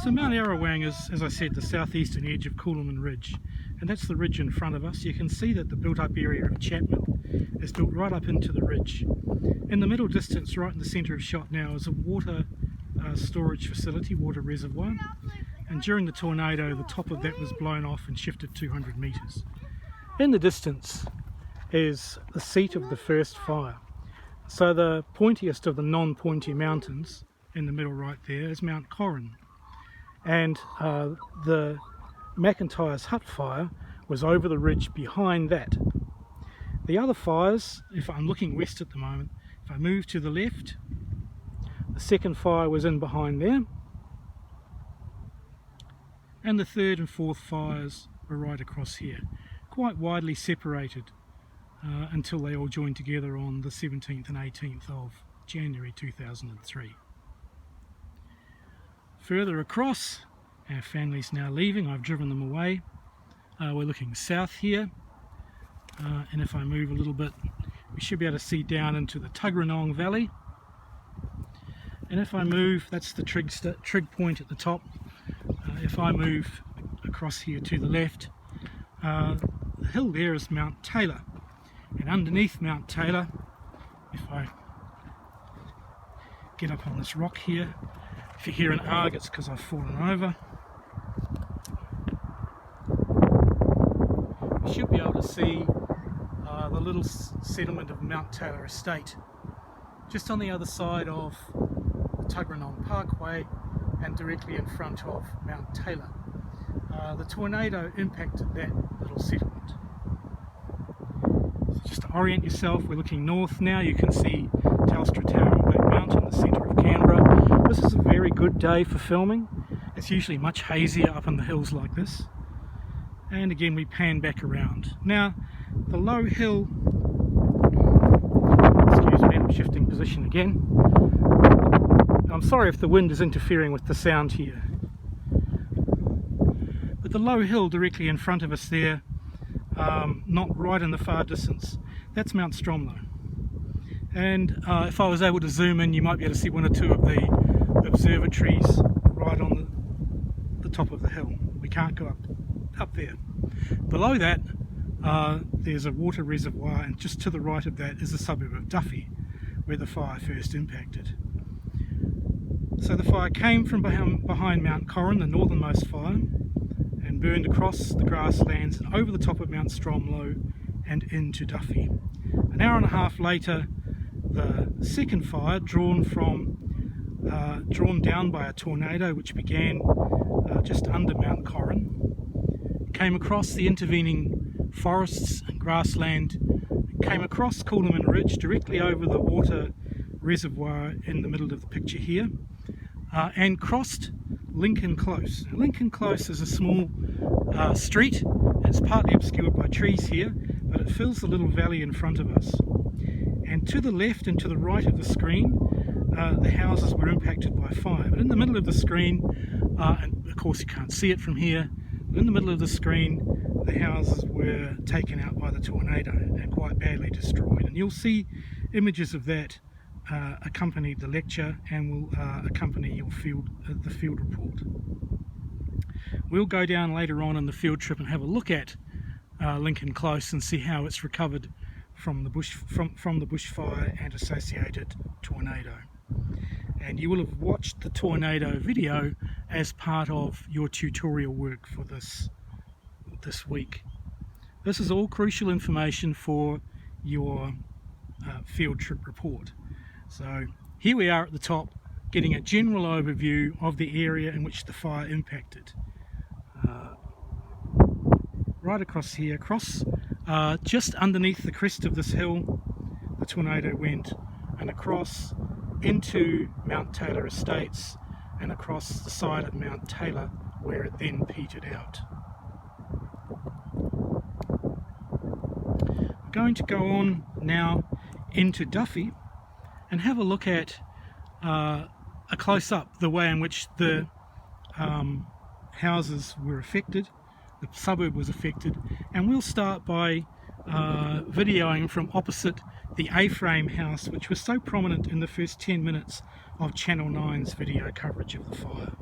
So Mount Arawang is, as I said, the southeastern edge of Coolman Ridge, and that's the ridge in front of us. You can see that the built-up area of Chapman is built right up into the ridge. In the middle distance, right in the centre of shot now, is a water storage facility, water reservoir, and during the tornado the top of that was blown off and shifted 200 metres. In the distance is the seat of the first fire. So the pointiest of the non-pointy mountains in the middle right there is Mount Corrin. And the McIntyre's hut fire was over the ridge behind that. The other fires, if I'm looking west at the moment, if I move to the left, the second fire was in behind there, and the third and fourth fires were right across here, quite widely separated until they all joined together on the 17th and 18th of January 2003. Further across, our family's now leaving. I've driven them away. We're looking south here, and if I move a little bit, we should be able to see down into the Tuggeranong Valley. And if I move, that's the trig point at the top. If I move across here to the left, the hill there is Mount Taylor, and underneath Mount Taylor, if I get up on this rock here, if you hear an arg, it's because I've fallen over. You should be able to see the little settlement of Mount Taylor Estate just on the other side of the Tuggeranong Parkway and directly in front of Mount Taylor. The tornado impacted that little settlement. So just to orient yourself, we're looking north now. You can see Telstra Tower and Black Mountain, the centre of Canberra. This is a very good day for filming. It's usually much hazier up in the hills like this. And again we pan back around. Now the low hill, excuse me, I'm shifting position again. I'm sorry if the wind is interfering with the sound here. But the low hill directly in front of us there, not right in the far distance, that's Mount Stromlo. And if I was able to zoom in, you might be able to see one or two of the observatories right on the top of the hill. We can't go up there. Below that, there's a water reservoir, and just to the right of that is the suburb of Duffy, where the fire first impacted. So the fire came from behind Mount Corrin, the northernmost fire, and burned across the grasslands and over the top of Mount Stromlo and into Duffy. An hour and a half later, the second fire, drawn down by a tornado which began just under Mount Corrin, came across the intervening forests and grassland, came across Coolman Ridge directly over the water reservoir in the middle of the picture here, and crossed Lincoln Close. Now, Lincoln Close is a small street. It's partly obscured by trees here, but it fills the little valley in front of us. And to the left and to the right of the screen, the houses were impacted by fire. But in the middle of the screen, and of course you can't see it from here, but in the middle of the screen, the houses were taken out by the tornado and quite badly destroyed. And you'll see images of that accompany the lecture and will accompany your the field report. We'll go down later on in the field trip and have a look at Lincoln Close and see how it's recovered from the bushfire and associated tornado. And you will have watched the tornado video as part of your tutorial work for this week. This is all crucial information for your field trip report. So here we are at the top, getting a general overview of the area in which the fire impacted. Right across here, just underneath the crest of this hill, the tornado went, and across into Mount Taylor Estates and across the side of Mount Taylor, where it then petered out. We're going to go on now into Duffy and have a look at a close-up, the way in which the houses were affected, the suburb was affected, and we'll start by videoing from opposite the A-frame house, which was so prominent in the first 10 minutes of Channel 9's video coverage of the fire.